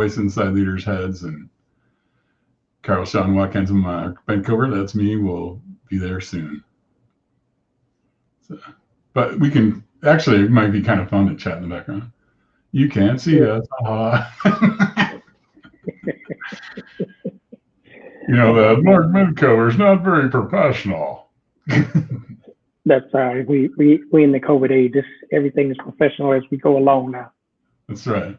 voice inside leaders' heads, and Carl, Shawn, Watkins, and Mark Vancouver. That's me. We'll be there soon. So, but we can actually, it might be kind of fun to chat in the background. You can't see us. That Mark Vancouver is not very professional. That's right. We in the COVID age. Everything is professional as we go along now. That's right.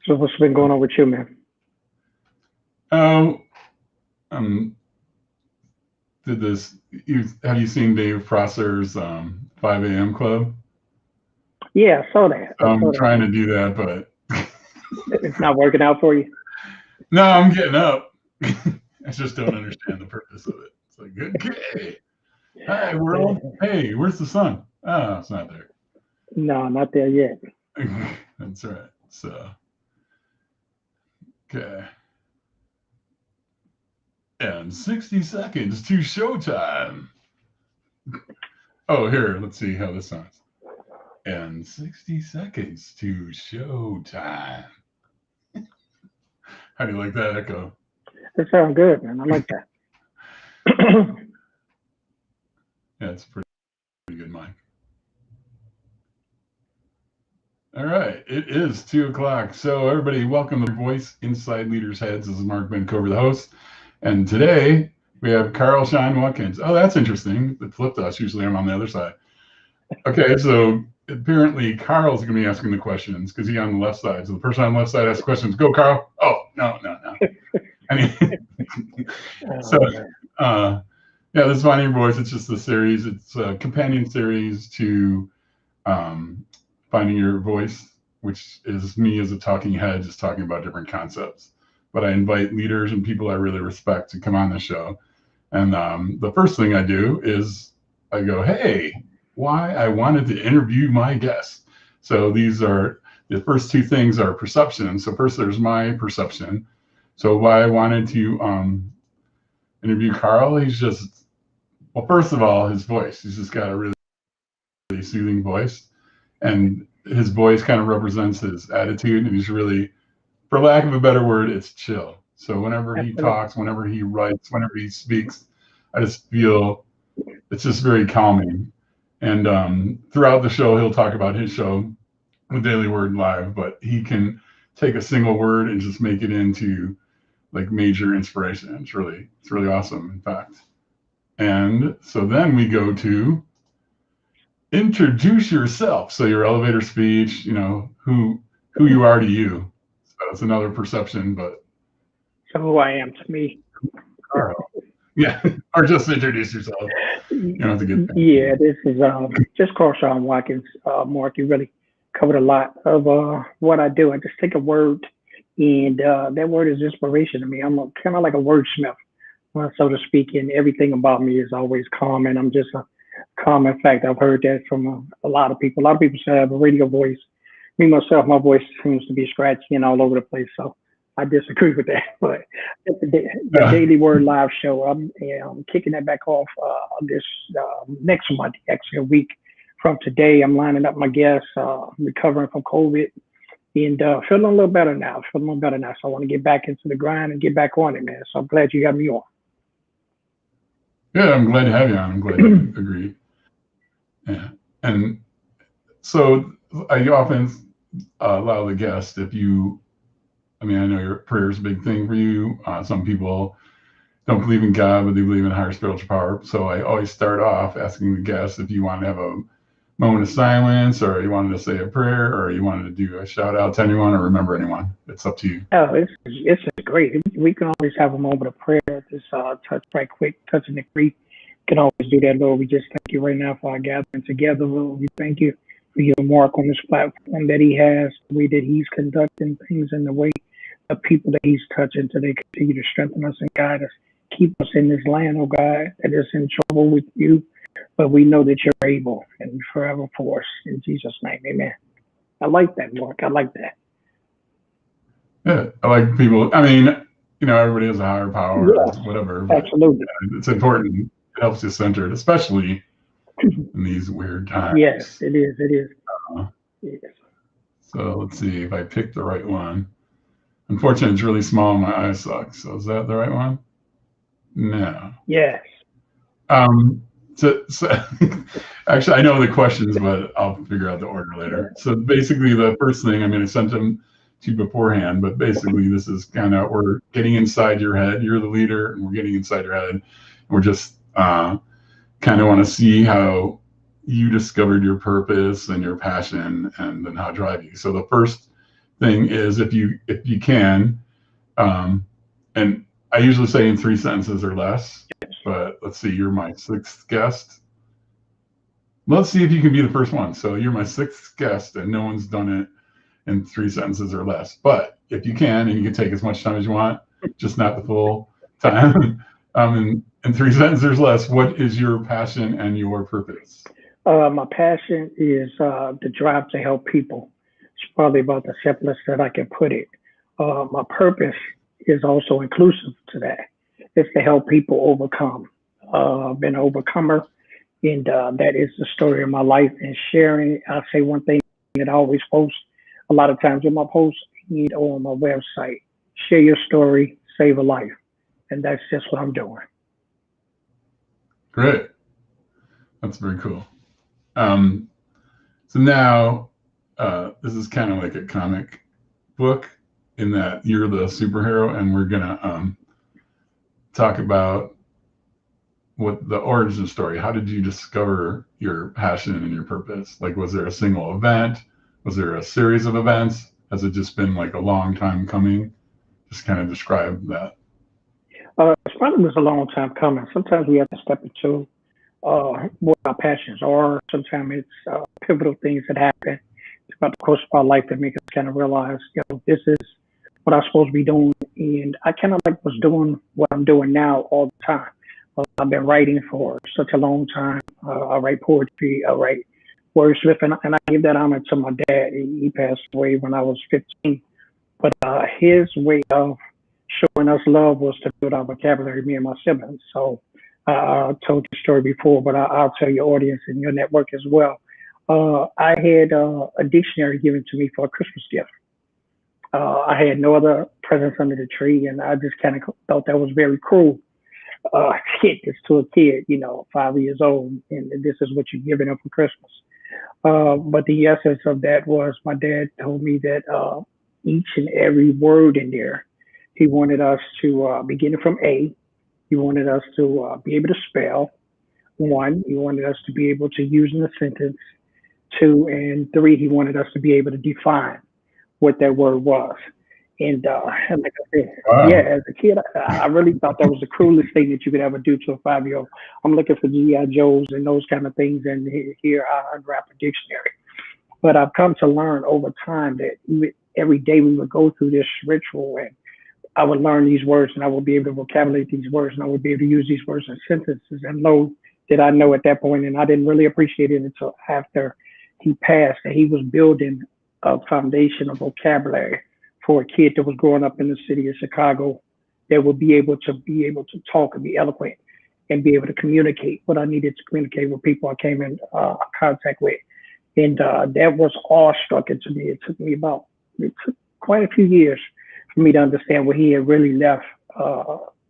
So what's been going on with you, man? Have you seen Dave Prosser's 5 a.m. club? Yeah, I saw that. I'm trying to do that, but it's not working out for you. No, I'm getting up. I just don't understand the purpose of it. It's like, okay, hi world. Hey, where's the sun? Oh, it's not there. No, not there yet. That's right. So, okay. And 60 seconds to showtime. Oh, here, let's see how this sounds. And 60 seconds to showtime. How do you like that echo? That sounds good, man. I like that. Yeah, it's pretty good mic. All right, it is 2 o'clock. So everybody, welcome to Voice Inside Leaders' Heads. This is Mark Vancouver, the host. And today we have Carl, Shawn, Watkins. Oh, that's interesting. It flipped us. Usually I'm on the other side. Okay, so apparently Carl's going to be asking the questions because he's on the left side. So the person on the left side asks questions. Go, Carl. Oh, no. Yeah, this is Finding Your Voice. It's just a series. It's a companion series to Finding Your Voice, which is me as a talking head just talking about different concepts. But I invite leaders and people I really respect to come on the show. And the first thing I do is I go, hey, why I wanted to interview my guest. So these are, the first two things are perception. So first there's my perception. So why I wanted to interview Carl, he's just, well, first of all, his voice. He's just got a really, really soothing voice. And his voice kind of represents his attitude. And he's really, for lack of a better word, it's chill. So whenever he talks, whenever he writes, whenever he speaks, I just feel it's just very calming. And throughout the show, he'll talk about his show, The Daily Word Live, but he can take a single word and just make it into like major inspiration. It's really awesome, in fact. And so then we go to introduce yourself. So your elevator speech, who you are to you. So it's another perception, but. So who I am to me. Carl. Yeah, or just introduce yourself. You don't have to get. Yeah, this is just Carl, Shawn, Watkins. Mark, you really covered a lot of what I do. I just take a word, and that word is inspiration to me. I'm kind of like a wordsmith, so to speak, and everything about me is always calm, and I'm just a calm. In fact, I've heard that from a lot of people. A lot of people say I have a radio voice. Me, myself, my voice seems to be scratchy and all over the place, so I disagree with that. But the Daily Word Live show, I'm kicking that back off this next month, actually a week from today. I'm lining up my guests, recovering from COVID, and feeling a little better now. So I want to get back into the grind and get back on it, man. So I'm glad you got me on. Yeah, I'm glad to have you on. I'm glad you agreed. Yeah, and so I often allow the guest, I know your prayer is a big thing for you. Some people don't believe in God, but they believe in higher spiritual power. So I always start off asking the guests if you want to have a moment of silence, or you wanted to say a prayer, or you wanted to do a shout out to anyone or remember anyone. It's up to you. Oh, it's great. We can always have a moment of prayer. Just touch right quick, touching the grief. Can always do that, Lord. We just thank you right now for our gathering together, Lord. We thank you for your Mark on this platform that he has, the way that he's conducting things, and the way the people that he's touching, so they continue to strengthen us and guide us. Keep us in this land, oh God, that is in trouble with you. But we know that you're able and forever for us. In Jesus' name, amen. I like that, Mark. I like that. Yeah, I like people. Everybody has a higher power, or whatever. Absolutely. It's important. It helps you centered, especially in these weird times. Yes, it is. It is. Yes. So let's see if I picked the right one. Unfortunately, it's really small and my eyes suck. So is that the right one? No. Yes. Um, so actually, I know the questions, but I'll figure out the order later. So basically, the first thing, I mean, I sent them to you beforehand, but basically, this is kind of, we're getting inside your head. You're the leader, and we're getting inside your head. We're just kind of want to see how you discovered your purpose and your passion, and then how to drive you. So the first thing is, if you can, and I usually say in 3 sentences or less, but let's see, you're my sixth guest. Let's see if you can be the first one. So you're my sixth guest, and no one's done it in 3 sentences or less. But if you can, and you can take as much time as you want, just not the full time, in 3 sentences or less, what is your passion and your purpose? My passion is the drive to help people. It's probably about the simplest that I can put it. My purpose is also inclusive to that. It's to help people overcome. I've been an overcomer, and that is the story of my life. And sharing, I say one thing that I always post a lot of times in my posts and on my website: share your story, save a life, and that's just what I'm doing. Great. That's very cool. Um, so now, this is kind of like a comic book in that you're the superhero, and we're gonna talk about what the origin story. How did you discover your passion and your purpose? Like, was there a single event? Was there a series of events? Has it just been like a long time coming? Just kind of describe that. It's probably was a long time coming. Sometimes we have to step into what our passions are. Sometimes it's pivotal things that happen throughout the course of our life that make us kind of realize, this is what I'm supposed to be doing. And I kind of like was doing what I'm doing now all the time. I've been writing for such a long time. I write poetry, I write wordsmith, and I give that honor to my dad. He passed away when I was 15. But his way of showing us love was to build our vocabulary, me and my siblings. So I told the story before, but I'll tell your audience and your network as well. I had a dictionary given to me for a Christmas gift. I had no other presents under the tree, and I just kind of thought that was very cruel. Kid this to a kid, 5 years old, and this is what you're giving them for Christmas. But the essence of that was my dad told me that each and every word in there, he wanted us to begin from A. He wanted us to be able to spell. One, he wanted us to be able to use in a sentence. Two, and three, he wanted us to be able to define what that word was. And like I said, yeah, Wow. as a kid, I really thought that was the cruelest thing that you could ever do to a 5 year old. I'm looking for GI Joes and those kind of things, and here I unwrap a dictionary. But I've come to learn over time that every day we would go through this ritual, and I would learn these words, and I would be able to vocabulate these words, and I would be able to use these words in sentences. And lo, did I know at that point, and I didn't really appreciate it until after he passed, that he was building a foundation of vocabulary for a kid that was growing up in the city of Chicago that would be able to talk and be eloquent and be able to communicate what I needed to communicate with people I came in contact with. And that was awestruck to me. It took quite a few years for me to understand what he had really left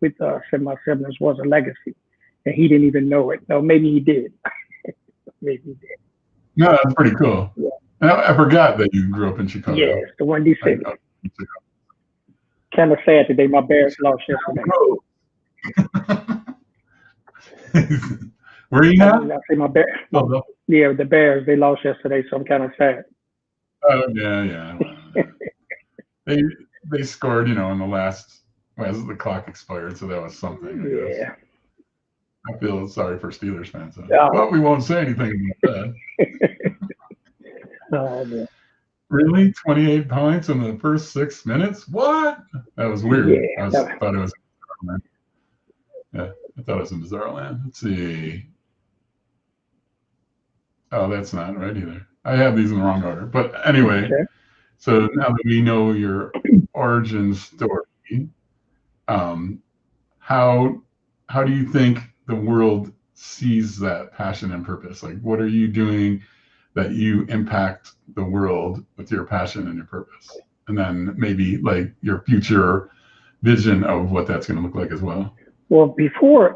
with us and my siblings was a legacy. And he didn't even know it. No, maybe he did. Maybe he did. No, that's pretty cool. Yeah. And I forgot that you grew up in Chicago. Yes, the Windy Like, City. Kind of sad today. My Bears lost yesterday. Where are you I now? say yeah, the Bears, they lost yesterday, so I'm kind of sad. Oh yeah, yeah. Well, yeah. They they scored, in the last, as the clock expired, so that was something, I guess. Yeah. I feel sorry for Steelers fans, Oh, but we won't say anything about that. oh man. Really, 28 points in the first 6 minutes? What? That was weird. Yeah. Thought it was. Yeah, I thought it was in Bizarre Land. Let's see. Oh, that's not right either. I have these in the wrong order. But anyway, Okay. so now that we know your origin story, um, how how do you think the world sees that passion and purpose? Like, what are you doing that you impact the world with your passion and your purpose, and then maybe like your future vision of what that's going to look like as well. Well, before,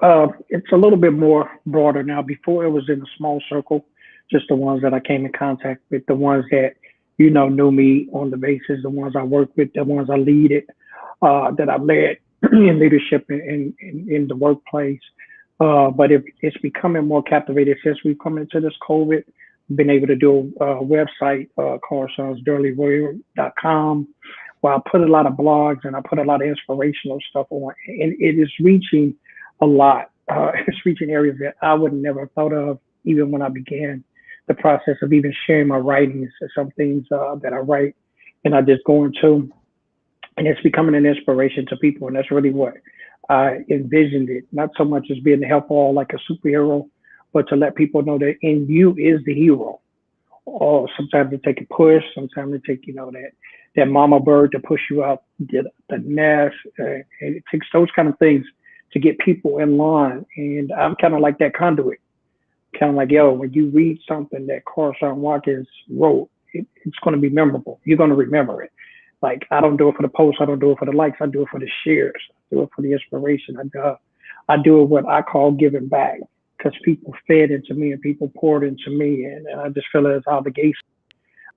it's a little bit more broader now. Before it was in a small circle, just the ones that I came in contact with, the ones that, knew me on the basis, the ones I worked with, the ones I leaded, that I led in leadership in the workplace. But it's becoming more captivated since we've come into this COVID. Been able to do a website called ShawnsDurleyWarrior.com, where I put a lot of blogs and I put a lot of inspirational stuff on, and it is reaching a lot. It's reaching areas that I would never thought of, even when I began the process of even sharing my writings. Some things that I write and I just go into, and it's becoming an inspiration to people, and that's really what I envisioned it. Not so much as being to help all like a superhero, but to let people know that in you is the hero. Or sometimes it take a push, sometimes it take that mama bird to push you out the nest, and it takes those kind of things to get people in line. And I'm kind of like that conduit, kind of like, yo, when you read something that Shawn Watkins wrote, it's going to be memorable. You're going to remember it. Like, I don't do it for the posts, I don't do it for the likes, I do it for the shares, I do it for the inspiration. I do it what I call giving back, because people fed into me and people poured into me, and I just feel it's obligation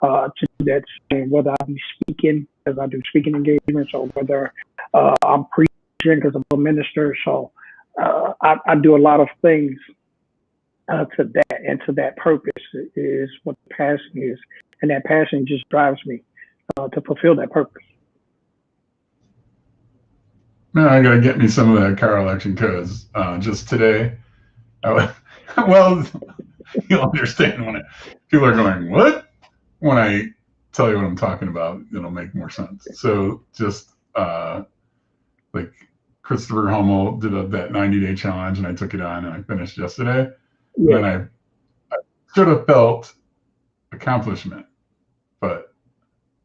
to do that. And whether I be speaking, because I do speaking engagements, or whether I'm preaching because I'm a minister. So I do a lot of things to that, and to that purpose is what the passion is, and that passion just drives me to fulfill that purpose. Man, I gotta get me some of that car election, because just today, well, you'll understand when people are going, what? When I tell you what I'm talking about, it'll make more sense. So just like Christopher Hummel did that 90-day challenge, and I took it on and I finished yesterday. Yeah. And then I sort of felt accomplishment, but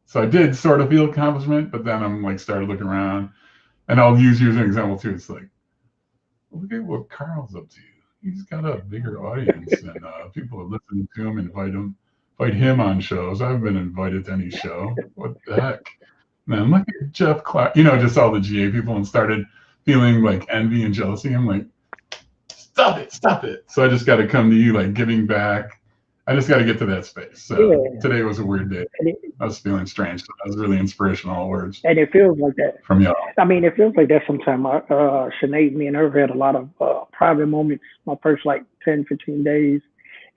so I did sort of feel accomplishment, but then I'm like started looking around, and I'll use you as an example too. It's like, look at what Carl's up to. He's got a bigger audience, and people are listening to him. Invite him on shows. I haven't been invited to any show. What the heck? Man, look at Jeff Clark. Just all the GA people, and started feeling like envy and jealousy. I'm like, stop it. So I just got to come to you, like giving back. I just got to get to that space. So today was a weird day. I was feeling strange. So that was really inspirational words. And it feels like that from y'all. I mean, it feels like that sometimes. Sinead, me and her had a lot of private moments my first like 10, 15 days.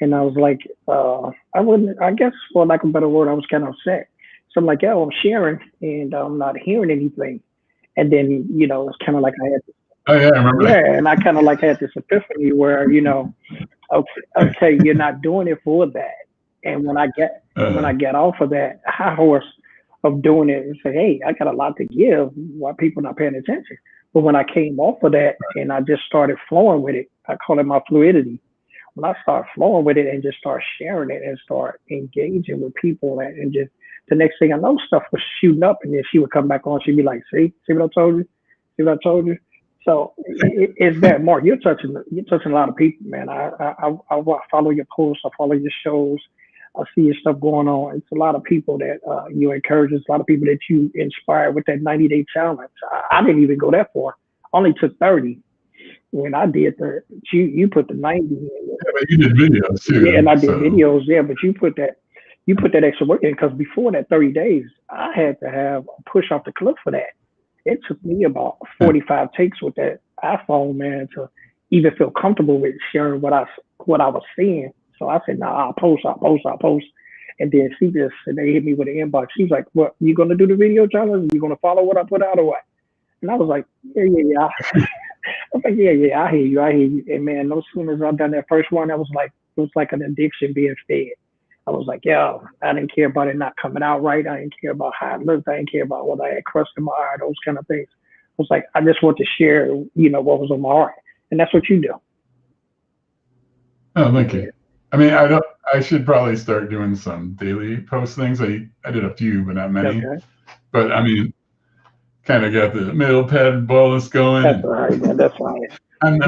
And I was like, I guess for lack of a better word, I was kind of upset. So I'm like, yo, I'm sharing and I'm not hearing anything. And then, it's kind of like I had this. Oh, yeah, I remember. Yeah, and I kind of like had this epiphany where, okay, you're not doing it for that. And when I get off of that high horse of doing it and say, hey, I got a lot to give, why people not paying attention. But when I came off of that and I just started flowing with it, I call it my fluidity. When I start flowing with it and just start sharing it and start engaging with people, and just the next thing I know, stuff was shooting up, and then she would come back on. She'd be like, see what I told you? See what I told you? So it's that, Mark. You're touching a lot of people, man. I follow your posts, I follow your shows, I see your stuff going on. It's a lot of people that you encourage. It's a lot of people that you inspire with that 90-day challenge. I didn't even go that far. I only took 30. When I did you put the 90 in. Yeah, but you did videos too. Yeah, and I did videos, yeah, but you put that extra work in, because before that 30 days, I had to have a push off the cliff for that. It took me about 45 takes with that iPhone, man, to even feel comfortable with sharing what I was seeing. So I said, nah, I'll post. And then they hit me with an inbox. She's like, what, you gonna do the video challenge? You gonna follow what I put out or what? And I was like, yeah. I was like, yeah, I hear you. And man, no sooner as I done that first one, it was like an addiction being fed. I was like, yo, I didn't care about it not coming out right. I didn't care about how it looked. I didn't care about whether I had crust in my eye, those kind of things. I was like, I just want to share, what was on my heart. And that's what you do. Oh, thank you. I mean, I should probably start doing some daily post things. I did a few, but not many. Okay. But I mean, kind of got the middle pad bolus going. That's right, man. That's right. I'm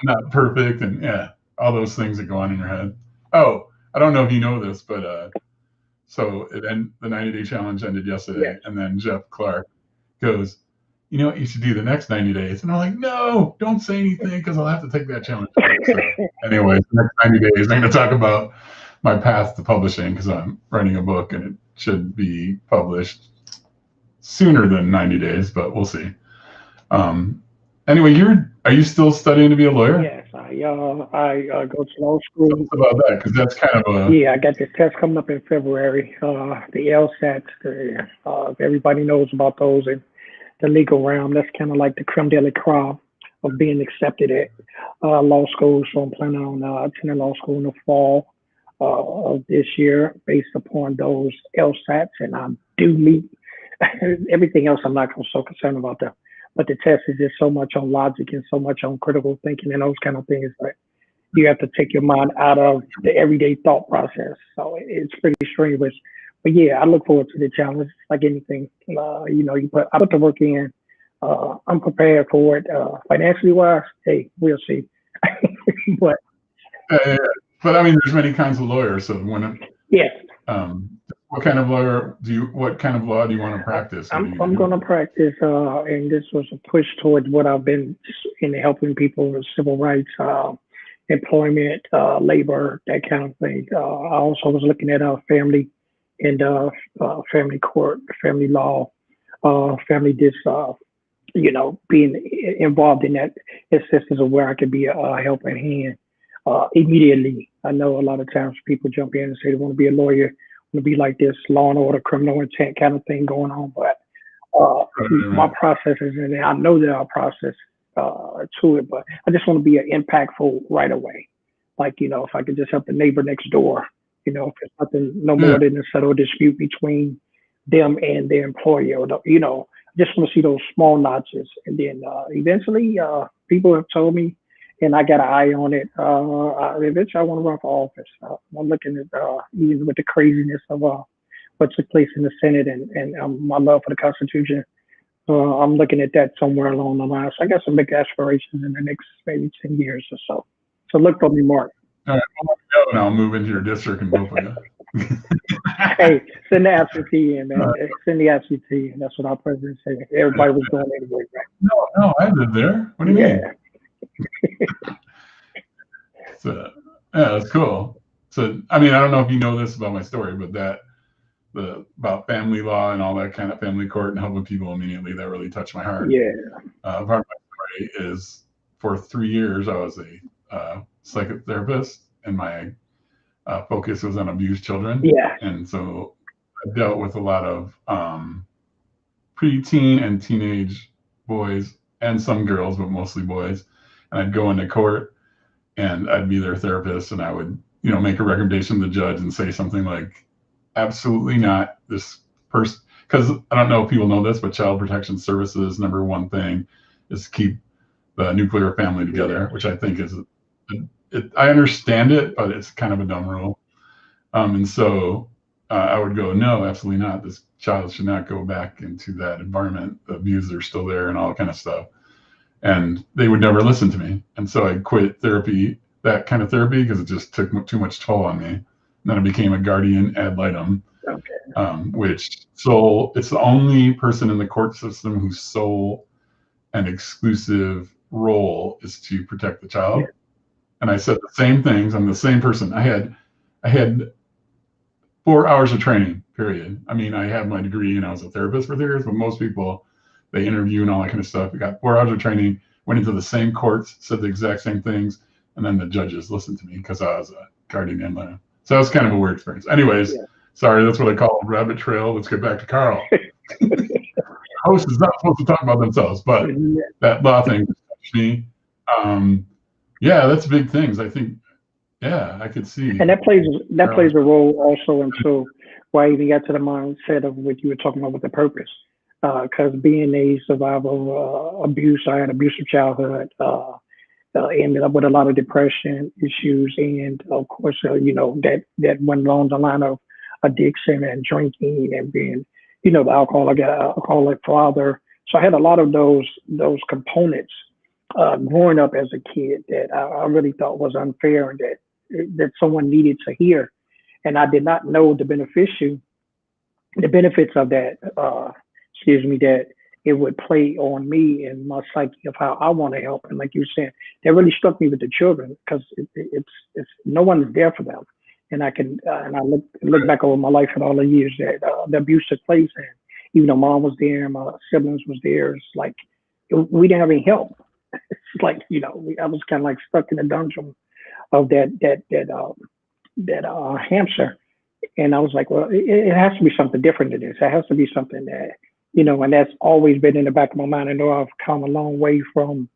not perfect, and all those things that go on in your head. Oh, I don't know if you know this, but so the 90-day challenge ended Yes. yesterday, and then Jeff Clark goes, you know what you should do the next 90 days? And I'm like, no, don't say anything because I'll have to take that challenge back. So anyway, the next 90 days, I'm going to talk about my path to publishing because I'm writing a book and it should be published sooner than 90 days, but we'll see. Um, anyway, are you still studying to be a lawyer? Yes, I go to law Tell school. us about that because that's kind of a Yeah, I got this test coming up in February. The LSAT. Everybody knows about those in the legal realm. That's kind of like the creme de la creme of being accepted at law school. So I'm planning on attending law school in the fall of this year, based upon those LSATs, and I do meet everything else. I'm not so concerned about that. But the test is just so much on logic and so much on critical thinking and those kind of things. But you have to take your mind out of the everyday thought process. So it's pretty strenuous. But yeah, I look forward to the challenge. Like anything, I put the work in. I'm prepared for it. Financially wise, hey, we'll see. But yeah. But I mean, there's many kinds of lawyers. So yes, um, what kind of lawyer what kind of law do you want to I, practice? What are I'm you going I'm to do? gonna practice. And this was a push towards what I've been in helping people with civil rights, employment, labor, that kind of thing. I also was looking at family and family court, family law, family dis, being involved in that instances of where I could be a helping hand immediately. I know a lot of times people jump in and say they want to be a lawyer, want to be like this law and order, criminal intent kind of thing going on, but Right, my right. process is in there. I know there are process to it, but I just want to be impactful right away. Like, if I could just help the neighbor next door, if it's nothing no Yeah. more than a settled dispute between them and their employer, I just want to see those small notches. And then eventually, people have told me, and I got an eye on it. Eventually, I want to run for office. I'm looking at, even with the craziness of what took place in the Senate and my love for the Constitution. I'm looking at that somewhere along the line. So I got some big aspirations in the next maybe 10 years or so. So look for me, Mark. All right. Well, let me know, and I'll move into your district and vote for you. Hey, send the absentee in, man. Send the absentee in. That's what our president said. Everybody was doing anyway, right? No, no, I live there. What do you mean? Yeah, So, yeah, that's cool. So, I mean, I don't know if you know this about my story, but the about family law and all that kind of family court and helping people immediately, that really touched my heart. yeah, Part of my story is for 3 years I was a psychotherapist, and my focus was on abused children, yeah, and so I dealt with a lot of preteen and teenage boys and some girls, but mostly boys. And I'd go into court and I'd be their therapist, and I would, make a recommendation to the judge and say something like, absolutely not. This person, because I don't know if people know this, but Child Protection Services number one thing is to keep the nuclear family yeah, together, which I think is, I understand it, but it's kind of a dumb rule. And so I would go, no, absolutely not. This child should not go back into that environment. The abusers are still there and all that kind of stuff. And they would never listen to me. And so I quit therapy, that kind of therapy, because it just took too much toll on me. And then I became a guardian ad litem, okay, it's the only person in the court system whose sole and exclusive role is to protect the yeah, child. And I said the same things. I'm the same person. I had 4 hours of training, period. I mean, I have my degree and I was a therapist for 3 years, but most people, they interview and all that kind of stuff. We got 4 hours of training, went into the same courts, said the exact same things, and then the judges listened to me because I was a guardian ad litem. So that was kind of a weird experience. Anyways, yeah. sorry, that's what I call a rabbit trail. Let's get back to Carl. Host is not supposed to talk about themselves, but that law thing touched me. Um, yeah, that's big things. I think, yeah, I could see And that plays Carol's. a role also into why I even got to the mindset of what you were talking about with the purpose. Because being a survivor of abuse, I had abusive childhood. Ended up with a lot of depression issues, and of course, that went along the line of addiction and drinking and being, the alcoholic father. So I had a lot of those components growing up as a kid that I really thought was unfair, and that that someone needed to hear, and I did not know the benefits of that. That it would play on me and my psyche of how I want to help. And like you were saying, that really struck me with the children because it's no one is there for them. And I can and I look back over my life and all the years that the abuse took place, and even though mom was there, my siblings was there, it's like we didn't have any help. It's like I was kind of like stuck in the dungeon of that hamster, and I was like, well, it has to be something different than this. It has to be something that and that's always been in the back of my mind. I know I've come a long way from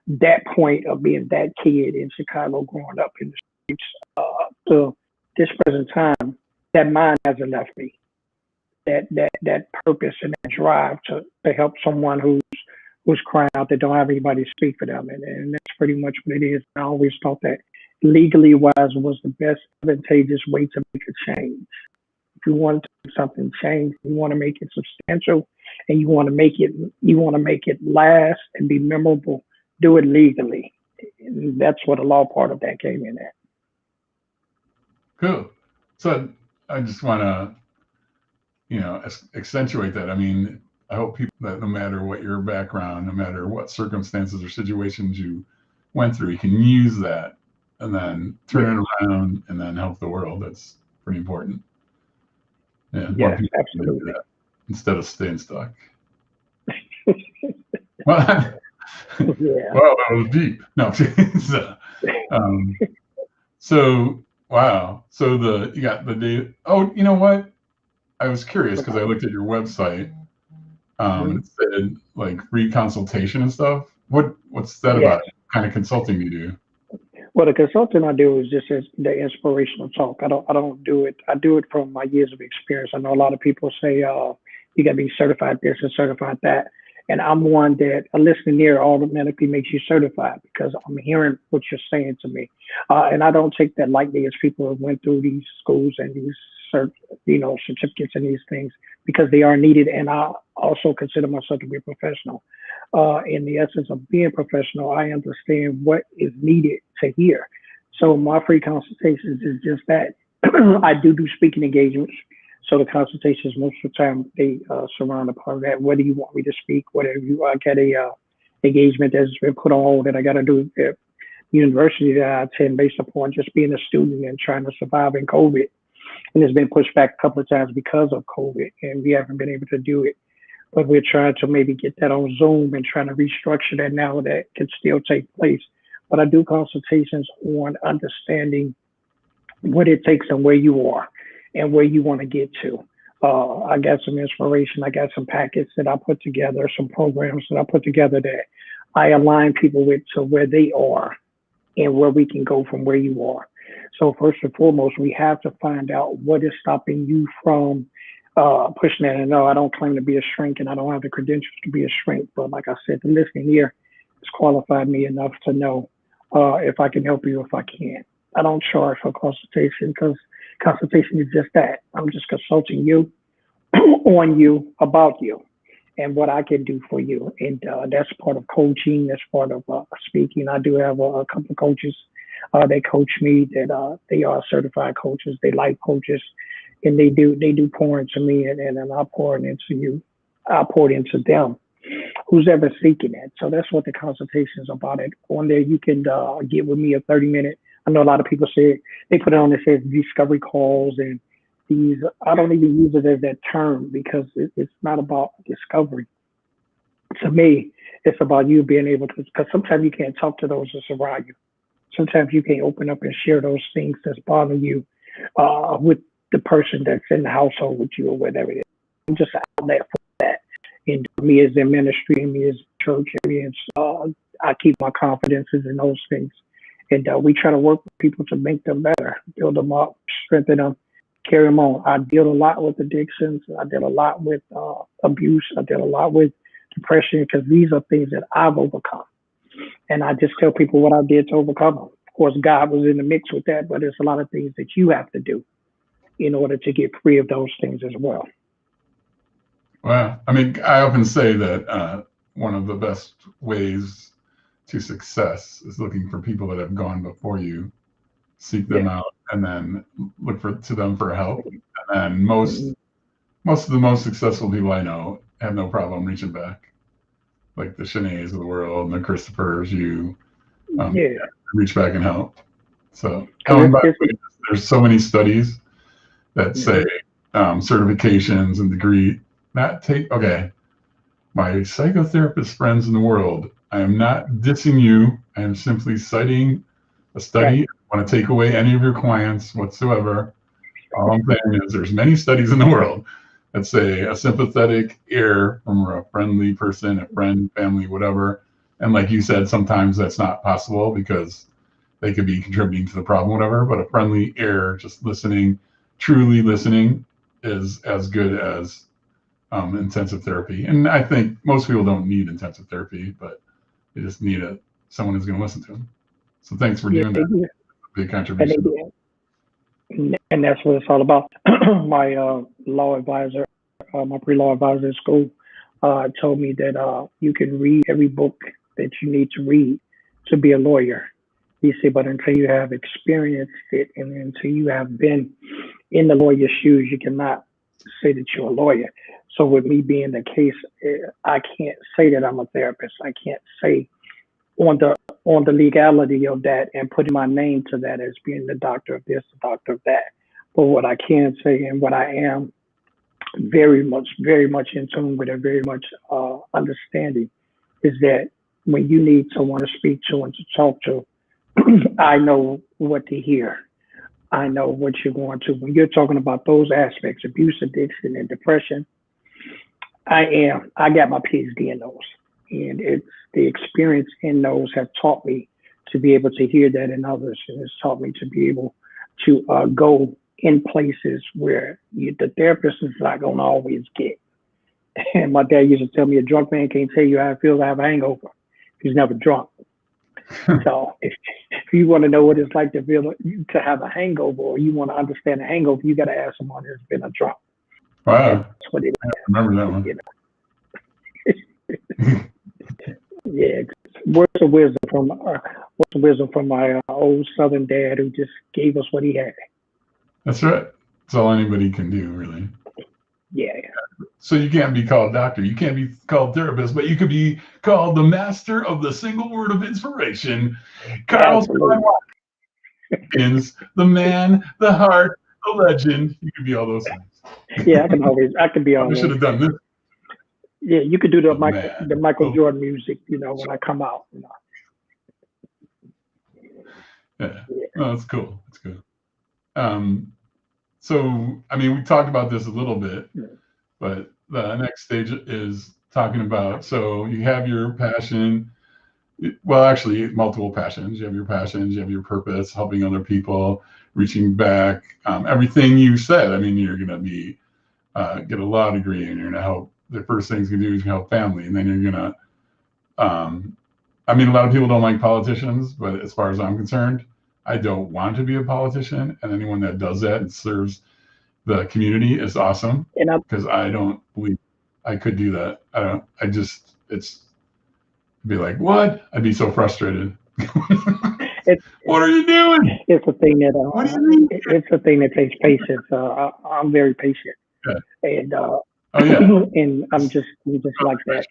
that point of being that kid in Chicago, growing up in the streets, to this present time. That mind hasn't left me. That purpose and that drive to help someone who's crying out that don't have anybody to speak for them, and that's pretty much what it is. I always thought that legally wise was the best advantageous way to make a change. If you want to make something change, you want to make it substantial, and you want to make it last and be memorable, do it legally. And that's what the law part of that came in at. Cool. So I just want to, accentuate that. I mean, I hope people that no matter what your background, no matter what circumstances or situations you went through, you can use that and then turn it around and then help the world. That's pretty important. Yeah, absolutely. Do that instead of staying stuck. Well, well, that was deep. No, so wow. So you got the data. Oh, you know what? I was curious because I looked at your website. It said like free consultation and stuff. What's that about? What kind of consulting do you do? Well, the consulting I do is just the inspirational talk. I don't do it. I do it from my years of experience. I know a lot of people say, you got to be certified this and certified that. And I'm one that a listening ear automatically makes you certified because I'm hearing what you're saying to me. And I don't take that lightly as people have went through these schools and these certificates and these things because they are needed. And I also consider myself to be a professional. In the essence of being professional, I understand what is needed to hear. So my free consultations is just that. I do speaking engagements. So the consultations, most of the time, they surround a part of that. Whether you want me to speak, whatever I get a engagement that's been put on hold that I got to do at the university that I attend based upon just being a student and trying to survive in COVID. And it's been pushed back a couple of times because of COVID, and we haven't been able to do it. But we're trying to maybe get that on Zoom and trying to restructure that now that can still take place. But I do consultations on understanding what it takes and where you are and where you want to get to. I got some inspiration. I got some packets that I put together, some programs that I put together that I align people with to where they are and where we can go from where you are. So first and foremost, we have to find out what is stopping you from pushing that. And no, I don't claim to be a shrink and I don't have the credentials to be a shrink. But like I said, the listening ear has qualified me enough to know if I can help you, if I can. I don't charge for consultation because consultation is just that. I'm just consulting you on you, about you, and what I can do for you. And that's part of coaching. That's part of speaking. I do have a couple of coaches. They coach me that they are certified coaches. They life coaches. And they do pour into me and I pour it into you. I pour it into them. Who's ever seeking it. So that's what the consultation is about. It on there, you can get with me a 30-minute. I know a lot of people say they put it on. It says discovery calls and these. I don't even use it as that term because it's not about discovery. To me, it's about you being able to. Because sometimes you can't talk to those that surround you. Sometimes you can't open up and share those things that's bothering you with the person that's in the household with you or whatever it is. I'm just an outlet for that. And me as in ministry, and me as church, and me as I keep my confidences in those things. And we try to work with people to make them better, build them up, strengthen them, carry them on. I deal a lot with addictions. I deal a lot with abuse. I deal a lot with depression because these are things that I've overcome. And I just tell people what I did to overcome them. Of course, God was in the mix with that, but there's a lot of things that you have to do in order to get free of those things as well. Well, I mean, I often say that one of the best ways to success is looking for people that have gone before you seek them Yeah. out, and then look to them for help. And then Mhm. most of the most successful people I know have no problem reaching back, like the Shanaes of the world and the Christophers. Yeah. Reach back and help. So, oh, Because and by it's, the way, there's so many studies that say mhm. certifications and degree not take. Okay, my psychotherapist friends in the world, I am not dissing you. I am simply citing a Right. study. I want to take away any of your clients whatsoever. All I'm saying is there's many studies in the world that say a sympathetic ear from a friendly person, a friend, family, whatever. And like you said, sometimes that's not possible because they could be contributing to the problem, whatever. But a friendly ear, just listening, truly listening, is as good as intensive therapy. And I think most people don't need intensive therapy, but they just need someone who's going to listen to them. So thanks for Yeah, doing they that. do. Big And they contribution. do. And that's what it's all about. My law advisor, my pre-law advisor at school, told me that you can read every book that you need to read to be a lawyer. He said, but until you have experienced it and until you have been in the lawyer's shoes, you cannot say that you're a lawyer. So with me being the case, I can't say that I'm a therapist. I can't say on the legality of that and putting my name to that as being the doctor of this, the doctor of that. But what I can say and what I am very much in tune with and very much understanding is that when you need someone to speak to and to talk to, I know what to hear. I know what you're going to. When you're talking about those aspects, abuse, addiction, and depression, I got my PhD in those. And it's the experience in those have taught me to be able to hear that in others. And it's taught me to be able to go in places where the therapist is not going to always get. And my dad used to tell me a drunk man can't tell you how it feels to have a hangover. He's never drunk. So if you want to know what it's like to feel to have a hangover, or you want to understand a hangover, you got to ask someone who's been a drunk. That's Wow. what it I remember that is. one. You know? Yeah. Words of wisdom from my old Southern dad who just gave us what he had. That's right. That's all anybody can do, really. Yeah. So you can't be called doctor, you can't be called therapist, but you could be called the master of the single word of inspiration, Carl Absolutely. Watkins, the man, the heart, the legend. You could be all those things. Yeah. I can be all Probably should those have done things. this. Yeah. You could do The man. the Michael Oh, Jordan music, when I come out. yeah. Yeah. Oh, that's cool. That's good. Um, so, I mean, we talked about this a little bit, but the next stage is talking about, so you have your passion. Well, actually, multiple passions. You have your passions, you have your purpose, helping other people, reaching back, everything you said. I mean, you're going to be get a law degree, and you're going to help. The first things you do is help family, and then you're going to. I mean, a lot of people don't like politicians, but as far as I'm concerned, I don't want to be a politician, and anyone that does that and serves the community is awesome And I, because I don't believe I could do that. I don't. I just it's be like, what? I'd be so frustrated. it's What are you doing? it's a thing that What do you mean? it's a thing that takes patience. I'm very patient, Yeah. and Oh yeah. and I'm just like that.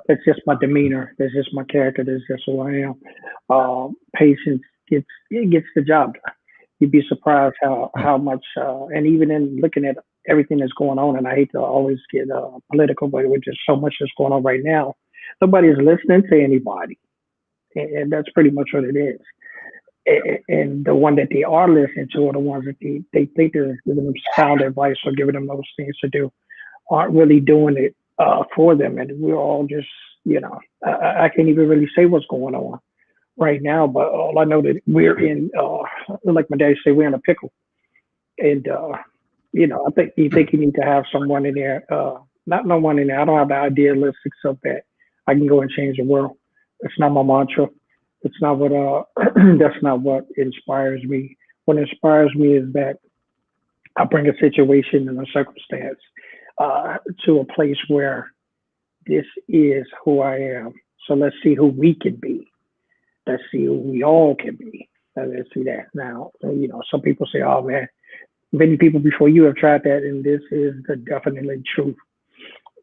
That's just my demeanor. That's just my character. That's just who I am. Patience gets the job done. You'd be surprised how much, and even in looking at everything that's going on, and I hate to always get political, but with just so much that's going on right now, nobody's listening to anybody, and that's pretty much what it is. And the one that they are listening to are the ones that they think they're giving them sound advice or giving them those things to do aren't really doing it for them. And we're all just, I can't even really say what's going on right now, but all I know that we're in, like my dad say, we're in a pickle. And, I think you need to have someone in there, not no one in there. I don't have the idealistic stuff that I can go and change the world. It's not my mantra. It's not what, that's not what inspires me. What inspires me is that I bring a situation and a circumstance to a place where this is who I am. So let's see who we can be. Let's see who we all can be. Let's see that. Now, some people say, oh man, many people before you have tried that, and this is the definitely truth.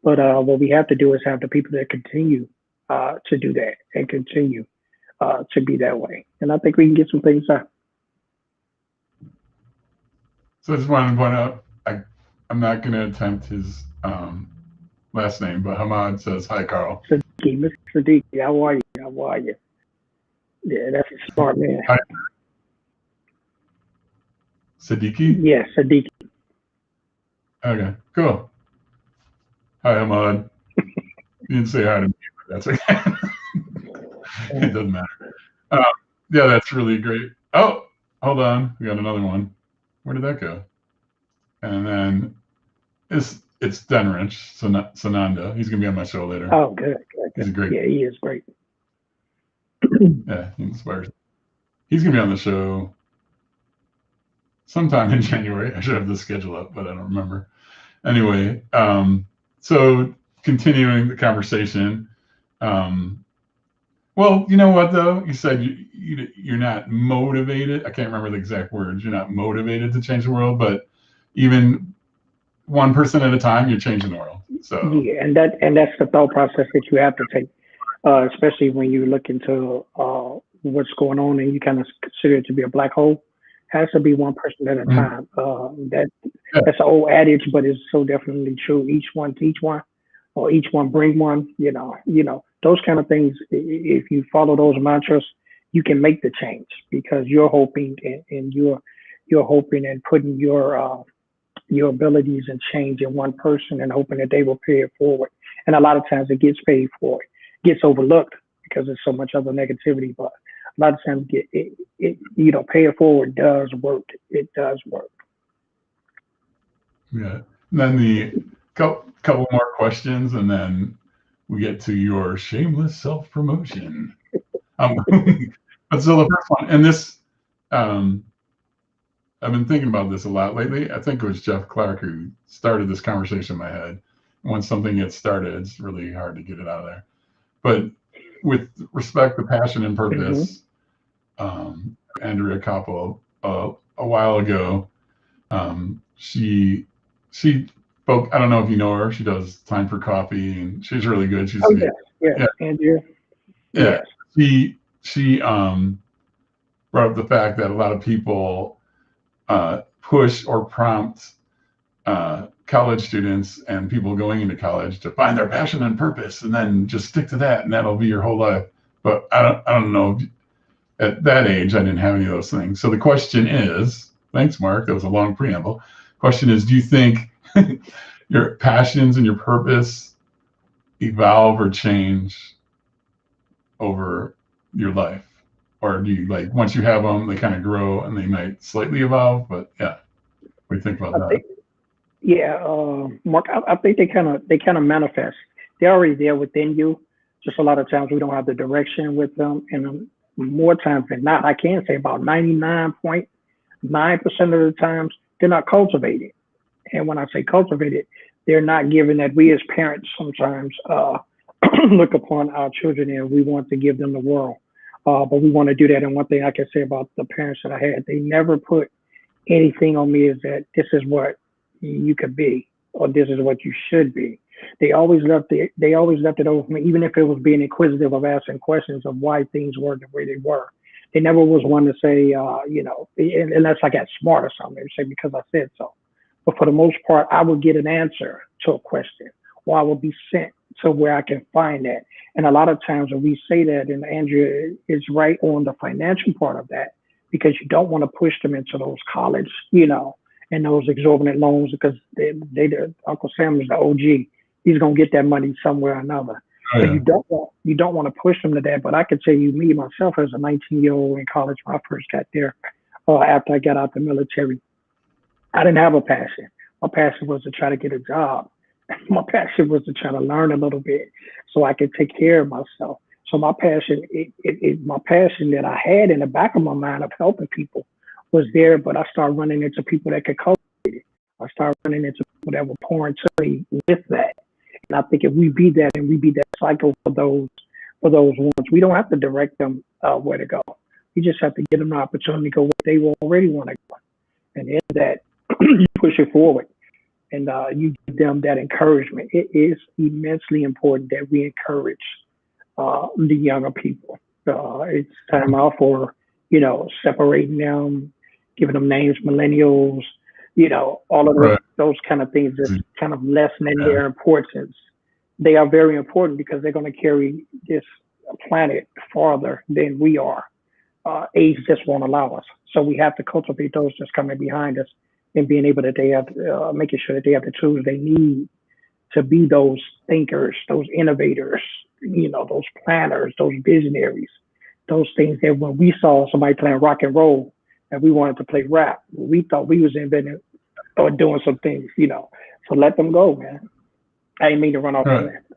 But what we have to do is have the people that continue to do that and continue to be that way. And I think we can get some things done. So I just wanted to point out, I'm not going to attempt his last name, but Hamad says, hi, Carl. Siddiqui, Mr. Siddiqui, how are you? How are you? Yeah, that's a smart man. Hi. Siddiqui? Yeah, Siddiqui. Okay, cool. Hi, Hamad. You didn't say hi to me, but that's okay. It doesn't matter. Yeah, that's really great. Oh, hold on. We got another one. Where did that go? And then it's Denrich, Sananda. He's going to be on my show later. Oh, good. He's a great. Yeah, he is great. Yeah, he inspires. He's going to be on the show sometime in January. I should have the schedule up, but I don't remember. Anyway, so continuing the conversation. Well, you know what, though? You said you're not motivated. I can't remember the exact words. You're not motivated to change the world, but even 1% at a time, you're changing the world. So yeah, and that's the thought process that you have to take, especially when you look into what's going on and you kind of consider it to be a black hole. Has to be 1% at a time. That's an old adage, but it's so definitely true. Each one teach one, or each one bring one. You know those kind of things. If you follow those mantras, you can make the change because you're hoping and you're hoping and putting your abilities and change in one person and hoping that they will pay it forward. And a lot of times it gets paid for, it gets overlooked because there's so much other negativity. But a lot of times pay it forward does work. It does work. Yeah. And then the couple more questions, and then we get to your shameless self-promotion. But so the first one, and this, I've been thinking about this a lot lately. I think it was Jeff Clark who started this conversation in my head. Once something gets started, it's really hard to get it out of there. But with respect to passion and purpose, Andrea Koppel, a while ago, she spoke. I don't know if you know her. She does Time for Coffee, and she's really good. She's yeah, Andrea. Yeah, she brought up the fact that a lot of people push or prompt college students and people going into college to find their passion and purpose, and then just stick to that, and that'll be your whole life. But I don't know. At that age, I didn't have any of those things. So the question is, thanks, Mark. That was a long preamble. Question is, do you think your passions and your purpose evolve or change over your life? Or do you, like, once you have them, they kind of grow and they might slightly evolve? But yeah, what do you think about that? Mark, I think they kind of manifest. They're already there within you. Just a lot of times we don't have the direction with them, and more times than not, I can say about 99.9% of the times they're not cultivated. And when I say cultivated, they're not given that we as parents sometimes look upon our children and we want to give them the world. But we want to do that. And one thing I can say about the parents that I had, they never put anything on me is that this is what you could be or this is what you should be. They always left it over for me, even if it was being inquisitive of asking questions of why things were the way they were. They never was one to say, unless I got smart or something, they would say because I said so. But for the most part, I would get an answer to a question, or I would be sent to where I can find that. And a lot of times when we say that, and Andrea is right on the financial part of that, because you don't want to push them into those college, and those exorbitant loans because Uncle Sam is the OG. He's gonna get that money somewhere or another. Oh, yeah. So you don't want to push them to that. But I could tell you, me myself as a 19-year-old in college when I first got there, after I got out the military, I didn't have a passion. My passion was to try to get a job. My passion was to try to learn a little bit so I could take care of myself. So my passion, my passion that I had in the back of my mind of helping people was there, but I started running into people that could cultivate it. I started running into people that were pouring to me with that. And I think if we be that cycle for those ones, we don't have to direct them where to go. You just have to give them the opportunity to go where they already want to go. And in that, you push it forward and you give them that encouragement. It is immensely important that we encourage the younger people. It's time out for, separating them, giving them names, millennials, all of Right. those kind of things that kind of lessening their importance. They are very important because they're going to carry this planet farther than we are. Age just won't allow us. So we have to cultivate those that's coming behind us and being able that they have, making sure that they have the tools they need to be those thinkers, those innovators, those planners, those visionaries, those things that when we saw somebody playing rock and roll and we wanted to play rap, we thought we was inventing or doing some things, So let them go, man. I didn't mean to run off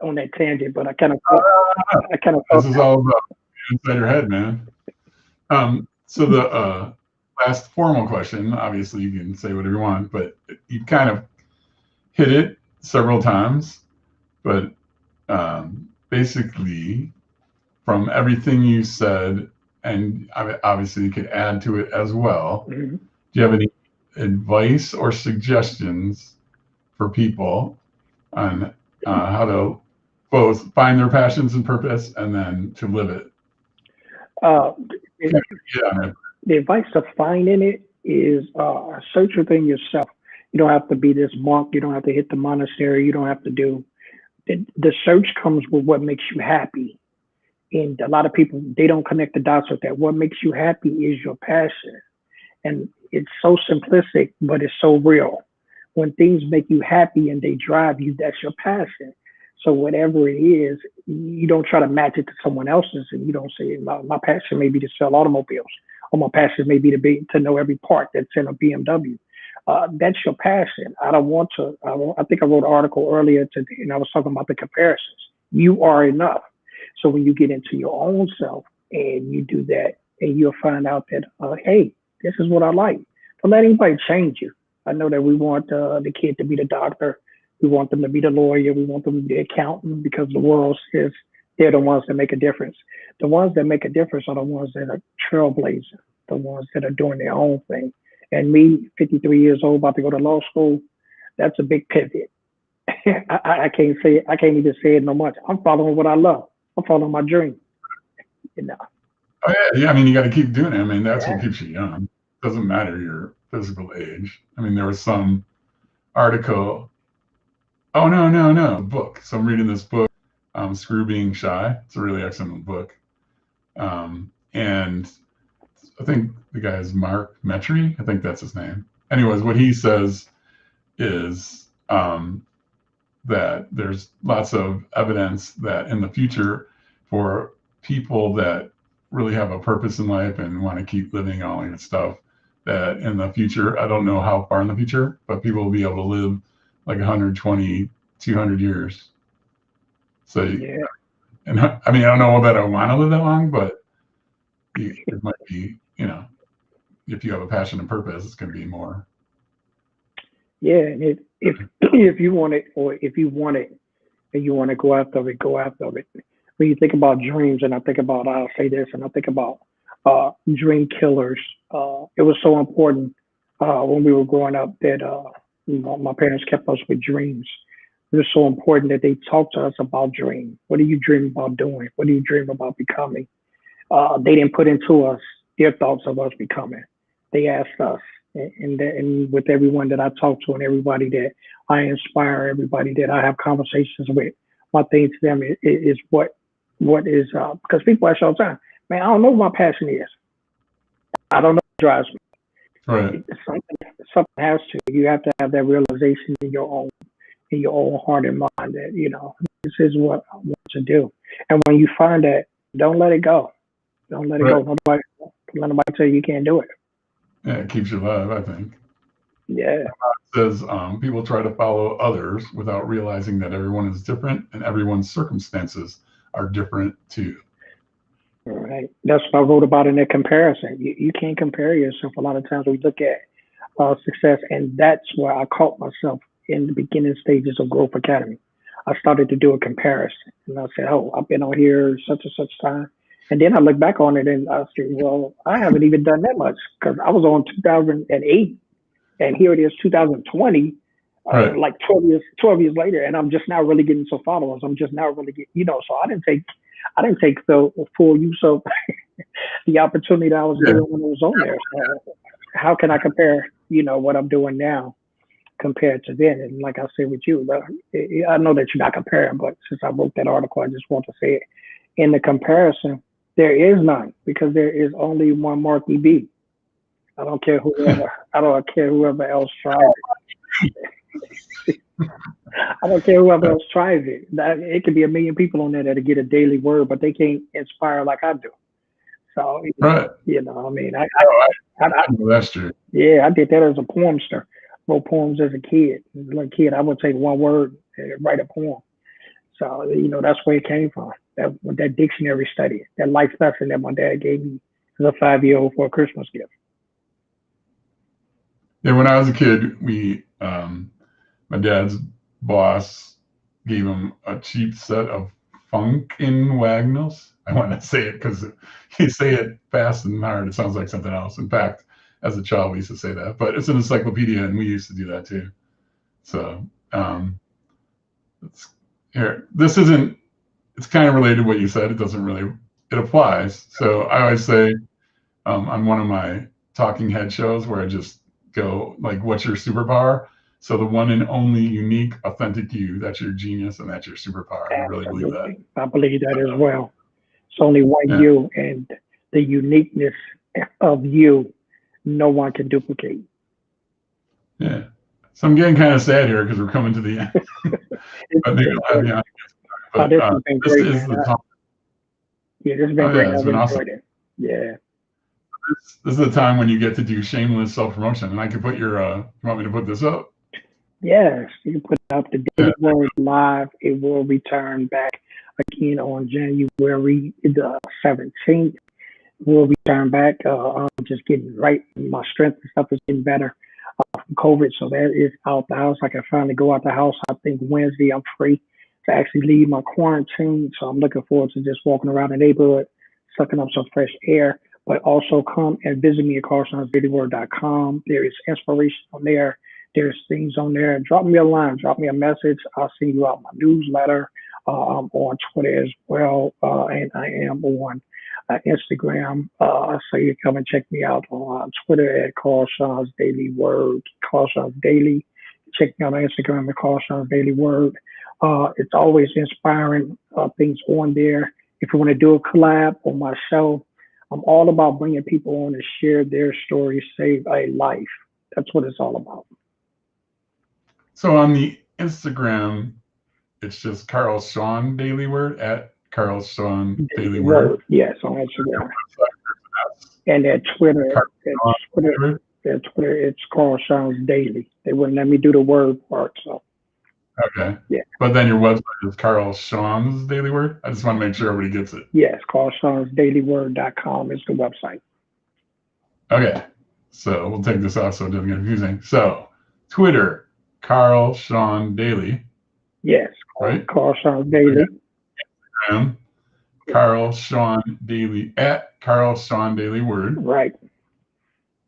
on that tangent, but I kind of This is all about inside your head, man. So the last formal question, obviously you can say whatever you want, but you kind of hit it several times, but basically from everything you said, and obviously you could add to it as well. Mm-hmm. Do you have any advice or suggestions for people on how to both find their passions and purpose and then to live it? The advice of finding it is search within yourself. You don't have to be this monk. You don't have to hit the monastery. You don't have to do the search comes with what makes you happy. And a lot of people, they don't connect the dots with that. What makes you happy is your passion. And it's so simplistic, but it's so real. When things make you happy and they drive you, that's your passion. So whatever it is, you don't try to match it to someone else's, and you don't say, my passion may be to sell automobiles, or my passion may be to know every part that's in a BMW. That's your passion. I think I wrote an article earlier today, and I was talking about the comparisons. You are enough. So when you get into your own self and you do that, and you'll find out that, hey, this is what I like. Don't let anybody change you. I know that we want the kid to be the doctor. We want them to be the lawyer. We want them to be the accountant because the world says they're the ones that make a difference. The ones that make a difference are the ones that are trailblazing, the ones that are doing their own thing. And me, 53 years old, about to go to law school, that's a big pivot. I can't even say it no much. I'm following what I love. I'm following my dream. Oh, yeah. I mean, you got to keep doing it. I mean, that's what keeps you young. It doesn't matter your physical age. I mean, there was some article. Oh, no, book. So I'm reading this book, Screw Being Shy. It's a really excellent book. And I think the guy is Mark Metry. I think that's his name. Anyways, what he says is that there's lots of evidence that in the future for people that really have a purpose in life and want to keep living all your stuff, that in the future, I don't know how far in the future, but people will be able to live like 120, 200 years. So, and I mean, I don't know that I want to live that long, but it might be, if you have a passion and purpose, it's going to be more. Yeah, and if you want it, or if you want it and you want to go after it, go after it. When you think about dreams, and I think about, I'll say this, and I think about dream killers. It was so important when we were growing up that my parents kept us with dreams. It was so important that they talked to us about dreams. What do you dream about doing? What do you dream about becoming? They didn't put into us their thoughts of us becoming. They asked us, and with everyone that I talk to and everybody that I inspire, everybody that I have conversations with, my thing to them is what is, because people ask all the time, man, I don't know what my passion is. I don't know what drives me. Right. Something has to. You have to have that realization in your own heart and mind that, this is what I want to do. And when you find that, don't let it go. Don't let it go. Don't let nobody tell you can't do it. Yeah, it keeps you alive, I think. Yeah. It says people try to follow others without realizing that everyone is different and everyone's circumstances are different too. All right. That's what I wrote about in that comparison. You can't compare yourself. A lot of times we look at success, and that's where I caught myself in the beginning stages of Growth Academy. I started to do a comparison, and I said, "Oh, I've been on here such and such time, And then I look back on it and I say, well, I haven't even done that much because I was on 2008 and here it is 2020, Right. like 12 years later, and I'm just now really getting some followers. I'm just now really getting, so I didn't take the full use of the opportunity that I was Yeah. doing when I was on there. So how can I compare, what I'm doing now compared to then? And like I said with you, I know that you're not comparing, but since I wrote that article, I just want to say it. In the comparison, there is none because there is only one Marky B. I don't care whoever else tries it. I don't care whoever else tries it. It could be a million people on there that'll get a daily word, but they can't inspire like I do. So, Right. I mean, That's true. yeah, I did that as a poemster. Wrote poems as a kid. As a little kid, I would take one word and write a poem. So, that's where it came from. That dictionary study, that life lesson that my dad gave me as a 5-year-old for a Christmas gift. Yeah, when I was a kid, my dad's boss gave him a cheap set of Funkin' Wagnalls. I want to say it because you say it fast and hard. It sounds like something else. In fact, as a child, we used to say that, but it's an encyclopedia, and we used to do that too. So this isn't. It's kind of related to what you said. It applies. So I always say on one of my talking head shows where I just go like, "What's your superpower?" So the one and only unique, authentic you, that's your genius and that's your superpower. I really believe that. I believe that as well. It's only one you, and the uniqueness of you, no one can duplicate. Yeah. So I'm getting kind of sad here because we're coming to the end. But maybe I'll have you on. This has been great. This is the time. Yeah, this has been great. It's been awesome. Yeah. This is the time when you get to do shameless self-promotion, and I can put your. You want me to put this up? Yes, you can put up the Daily Word live. It will return back again on January the 17th. We'll return back. I'm just getting right. My strength and stuff is getting better from COVID, so that is out the house. I can finally go out the house. I think Wednesday I'm free to actually leave my quarantine, so I'm looking forward to just walking around the neighborhood, sucking up some fresh air. But also come and visit me at carlsonsdailyword.com. There is inspiration on there. There's things on there. Drop me a line. Drop me a message. I'll send you out my newsletter. I'm on Twitter as well, and I am on Instagram. So you come and check me out on Twitter at Carl Shawn's Daily Word, Carl Shawn's Daily. Check me out on Instagram at Carl Shawn's Daily Word. It's always inspiring things on there. If you want to do a collab on my show, I'm all about bringing people on to share their stories, save a life. That's what it's all about. So on the Instagram, it's just Carl Shawn Daily Word at Carl Shawn Daily Word. Yes, on Instagram. And at Twitter, it's Carl Shawn's Daily. They wouldn't let me do the word part, so. Okay. Yeah. But then your website is Carl Shawn's Daily Word? I just want to make sure everybody gets it. Yes, carlsonsdailyword.com is the website. Okay. So we'll take this off so it doesn't get confusing. So Twitter, Carl Shawn Daily. Yes. Right? Carl Shawn Daily. Instagram, Carl Shawn Daily at Carl Shawn Daily Word. Right.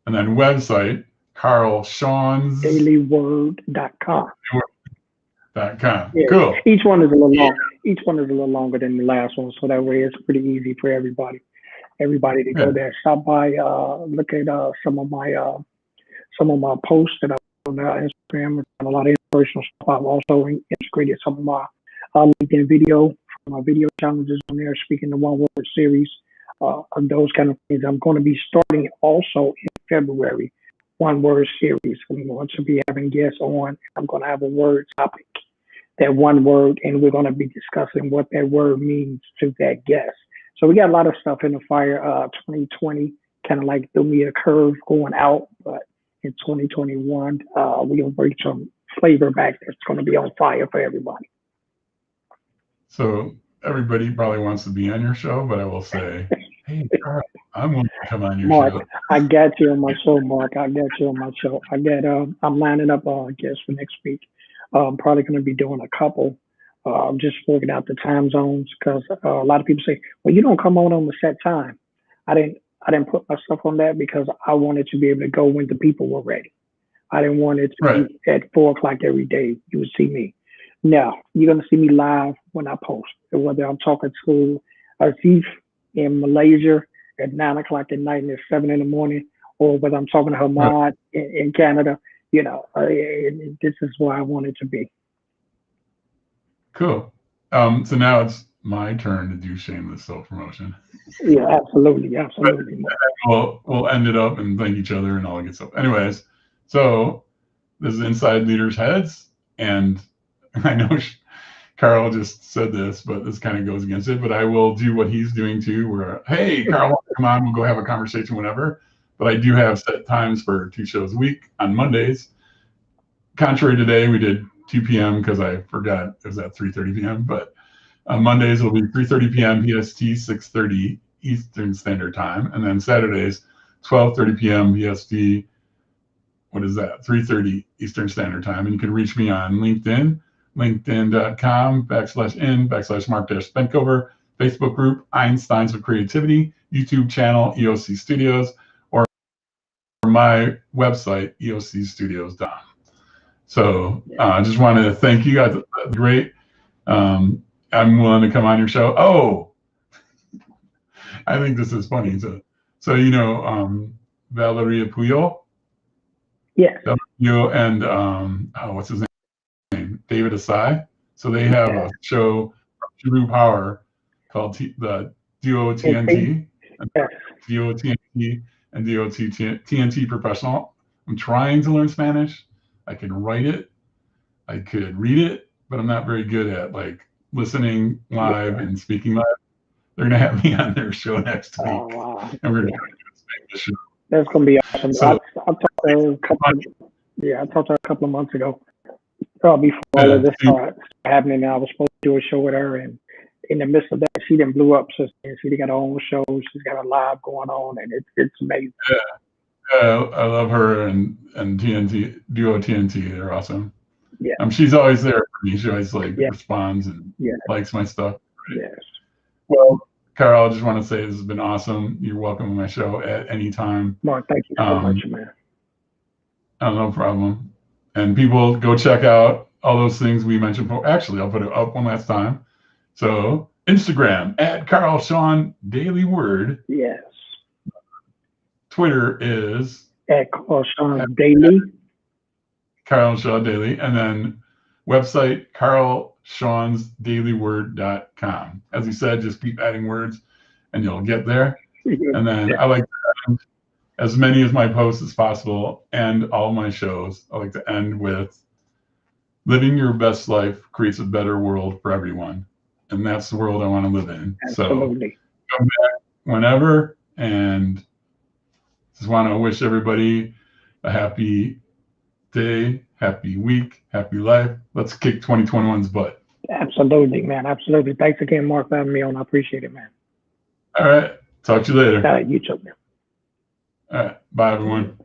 And then website, Carl Shawn's dailyword.com. .com. Yeah. Cool. Each one is a little long. Each one is a little longer than the last one, so that way it's pretty easy for everybody to go there. Stop by, look at some of my posts that I put on Instagram. A lot of inspirational stuff. I've also integrated some of my LinkedIn video, my video challenges on there, speaking the one word series, those kind of things. I'm going to be starting also in February, one word series. I'm going to be having guests on. I'm going to have a word topic, that one word, and we're going to be discussing what that word means to that guest. So we got a lot of stuff in the fire. 2020 kind of like threw me a curve going out, but in 2021, we're going to bring some flavor back that's going to be on fire for everybody. So everybody probably wants to be on your show, but I will say, hey, Carl, I'm willing to come on your show. I got you on my show, Mark. I got you on my show. I'm lining up guests for next week. I'm probably going to be doing a couple just working out the time zones because a lot of people say, "Well, you don't come on the set time." I didn't. I didn't put myself on that because I wanted to be able to go when the people were ready. I didn't want it to Right. be at 4 o'clock every day. You would see me. Now you're gonna see me live when I post. Whether I'm talking to a thief in Malaysia at 9 o'clock at night and it's 7 in the morning, or whether I'm talking to Right. Hamad in Canada, this is where I want it to be. Cool. So now it's my turn to do shameless self-promotion. Yeah, absolutely, But absolutely. we'll end it up and thank each other and all that good stuff. Anyways, so this is Inside Leaders Heads, and I know Carl just said this, but this kind of goes against it. But I will do what he's doing too, where, hey, Carl, come on, we'll go have a conversation, whatever. But I do have set times for 2 shows a week on Mondays. Contrary to today, we did 2 p.m. because I forgot it was at 3:30 p.m. But on Mondays, it'll be 3:30 p.m. PST, 6:30 Eastern Standard Time. And then Saturdays, 12:30 p.m. PST, what is that? 3:30 Eastern Standard Time. And you can reach me on LinkedIn, linkedin.com/in/Mark-Benkover, Facebook group, Einsteins of Creativity, YouTube channel, EOC Studios, or my website, eocstudios.com. So I just wanted to thank you guys. That's great. I'm willing to come on your show. Oh, I think this is funny. So Valeria Puyol? Yeah. Puyol and what's his name? David Asai. So they have a show, True Power, called the DOTNT, DOTNT, and DOTNT Professional. I'm trying to learn Spanish. I can write it, I could read it, but I'm not very good at listening live and speaking live. They're gonna have me on their show next week, Wow. and we're gonna try to do a Spanish show. That's gonna be awesome. So, I talked to her I talked to her a couple of months ago. Before all of this started happening, I was supposed to do a show with her, and in the midst of that, she then blew up. So she got her own show. She's got a live going on, and it's amazing. Yeah, I love her and TNT Duo TNT. They're awesome. Yeah. She's always there for me. She always responds and likes my stuff. Yes. Well, Carl, I just want to say this has been awesome. You're welcome on my show at any time. Mark, thank you so much, man. No problem. And people go check out all those things we mentioned before. Actually, I'll put it up one last time. So Instagram at Carl Shawn Daily Word. Yes. Twitter is at Carl Shawn Daily. Carl Shawn Daily, and then website carlshawnsdailyword.com. As you said, just keep adding words, and you'll get there. And then I like to end as many of my posts as possible, and all my shows. I like to end with living your best life creates a better world for everyone, and that's the world I want to live in. Absolutely. So come back whenever, and just want to wish everybody a happy day, happy week, happy life. Let's kick 2021's butt. Absolutely, man. Absolutely. Thanks again, Mark, for having me on. I appreciate it, man. All right. Talk to you later. All right. You too, man. All right. Bye, everyone.